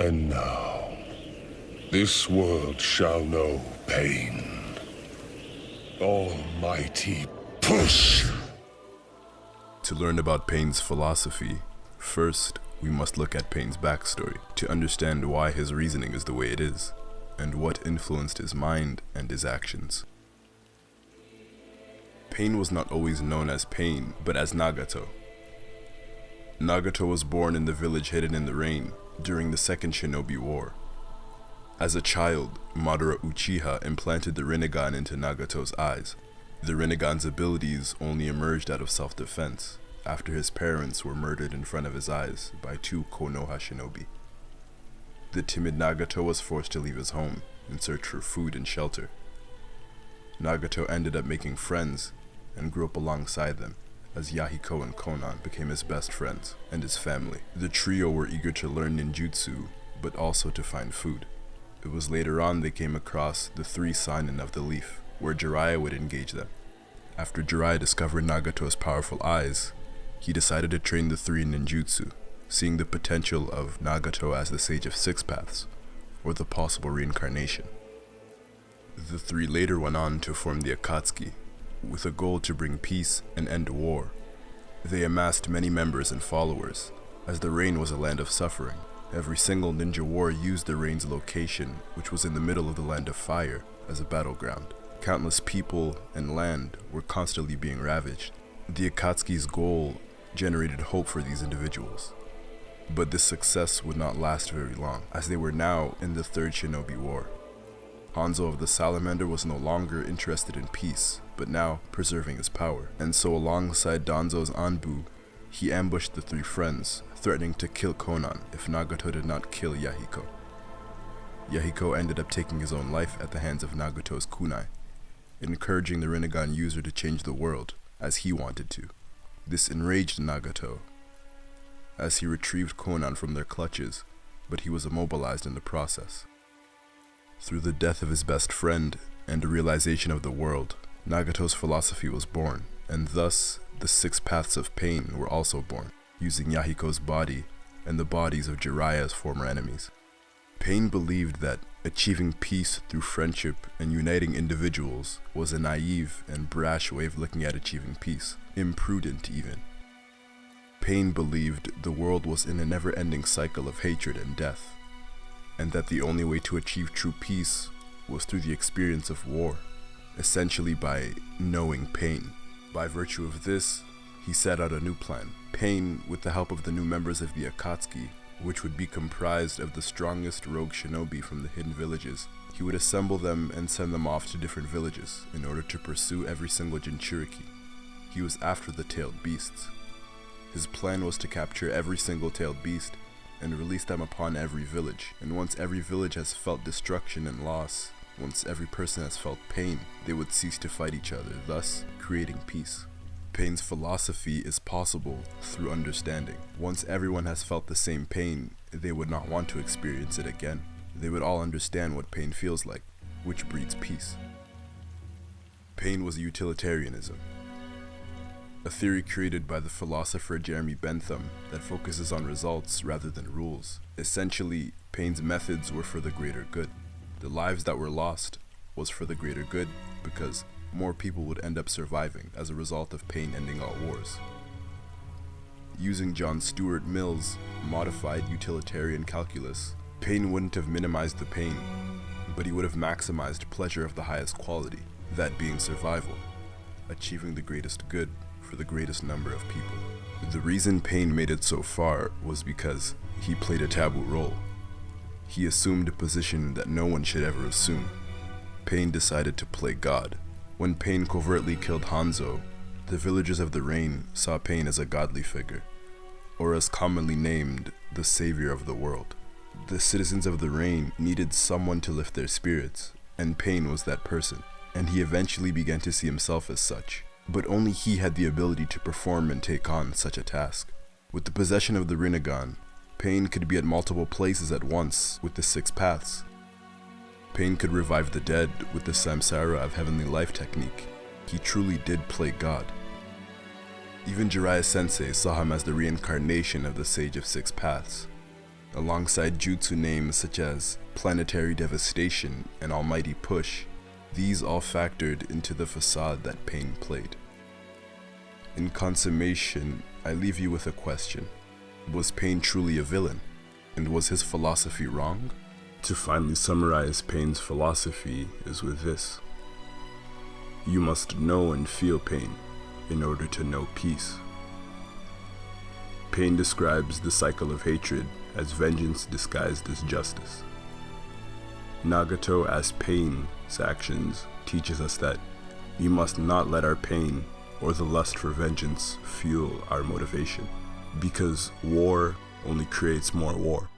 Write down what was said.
And now, this world shall know pain. Almighty push! To learn about Pain's philosophy, first we must look at Pain's backstory to understand why his reasoning is the way it is, and what influenced his mind and his actions. Pain was not always known as Pain, but as Nagato. Nagato was born in the village hidden in the rain during the Second Shinobi War. As a child, Madara Uchiha implanted the Rinnegan into Nagato's eyes. The Rinnegan's abilities only emerged out of self-defense after his parents were murdered in front of his eyes by two Konoha shinobi. The timid Nagato was forced to leave his home in search for food and shelter. Nagato ended up making friends and grew up alongside them, as Yahiko and Konan became his best friends and his family. The trio were eager to learn ninjutsu, but also to find food. It was later on they came across the three Sanin of the Leaf, where Jiraiya would engage them. After Jiraiya discovered Nagato's powerful eyes, he decided to train the three in ninjutsu, seeing the potential of Nagato as the Sage of Six Paths, or the possible reincarnation. The three later went on to form the Akatsuki, with a goal to bring peace and end war. They amassed many members and followers, as the Rain was a land of suffering. Every single ninja war used the Rain's location, which was in the middle of the Land of Fire, as a battleground. Countless people and land were constantly being ravaged. The Akatsuki's goal generated hope for these individuals. But this success would not last very long, as they were now in the Third Shinobi War. Hanzo of the Salamander was no longer interested in peace, but now preserving his power. And so alongside Danzo's Anbu, he ambushed the three friends, threatening to kill Konan if Nagato did not kill Yahiko. Yahiko ended up taking his own life at the hands of Nagato's kunai, encouraging the Rinnegan user to change the world as he wanted to. This enraged Nagato, as he retrieved Konan from their clutches, but he was immobilized in the process. Through the death of his best friend and a realization of the world, Nagato's philosophy was born, and thus the Six Paths of Pain were also born, using Yahiko's body and the bodies of Jiraiya's former enemies. Pain believed that achieving peace through friendship and uniting individuals was a naive and brash way of looking at achieving peace, imprudent even. Pain believed the world was in a never-ending cycle of hatred and death, and that the only way to achieve true peace was through the experience of war, essentially by knowing pain. By virtue of this, he set out a new plan. Pain, with the help of the new members of the Akatsuki, which would be comprised of the strongest rogue shinobi from the hidden villages, he would assemble them and send them off to different villages in order to pursue every single Jinchuriki. He was after the tailed beasts. His plan was to capture every single tailed beast and release them upon every village, and once every village has felt destruction and loss, once every person has felt pain, they would cease to fight each other, thus creating peace. Pain's philosophy is possible through understanding. Once everyone has felt the same pain, they would not want to experience it again. They would all understand what pain feels like, which breeds peace. Pain was utilitarianism, a theory created by the philosopher Jeremy Bentham that focuses on results rather than rules. Essentially, Pain's methods were for the greater good. The lives that were lost was for the greater good because more people would end up surviving as a result of Pain ending all wars. Using John Stuart Mill's modified utilitarian calculus, Pain wouldn't have minimized the pain, but he would have maximized pleasure of the highest quality, that being survival, achieving the greatest good for the greatest number of people. The reason Pain made it so far was because he played a taboo role. He assumed a position that no one should ever assume. Pain decided to play God. When Pain covertly killed Hanzo, the villagers of the Rain saw Pain as a godly figure, or as commonly named, the savior of the world. The citizens of the Rain needed someone to lift their spirits, and Pain was that person, and he eventually began to see himself as such. But only he had the ability to perform and take on such a task. With the possession of the Rinnegan, Pain could be at multiple places at once with the Six Paths. Pain could revive the dead with the Samsara of Heavenly Life technique. He truly did play God. Even Jiraiya Sensei saw him as the reincarnation of the Sage of Six Paths, Alongside jutsu names such as Planetary Devastation and Almighty Push, these all factored into the facade that Pain played. In consummation, I leave you with a question. Was Pain truly a villain? And was his philosophy wrong? To finally summarize Pain's philosophy is with this. You must know and feel pain in order to know peace. Pain describes the cycle of hatred as vengeance disguised as justice. Nagato as Pain's actions teaches us that we must not let our pain or the lust for vengeance fuel our motivation, because war only creates more war.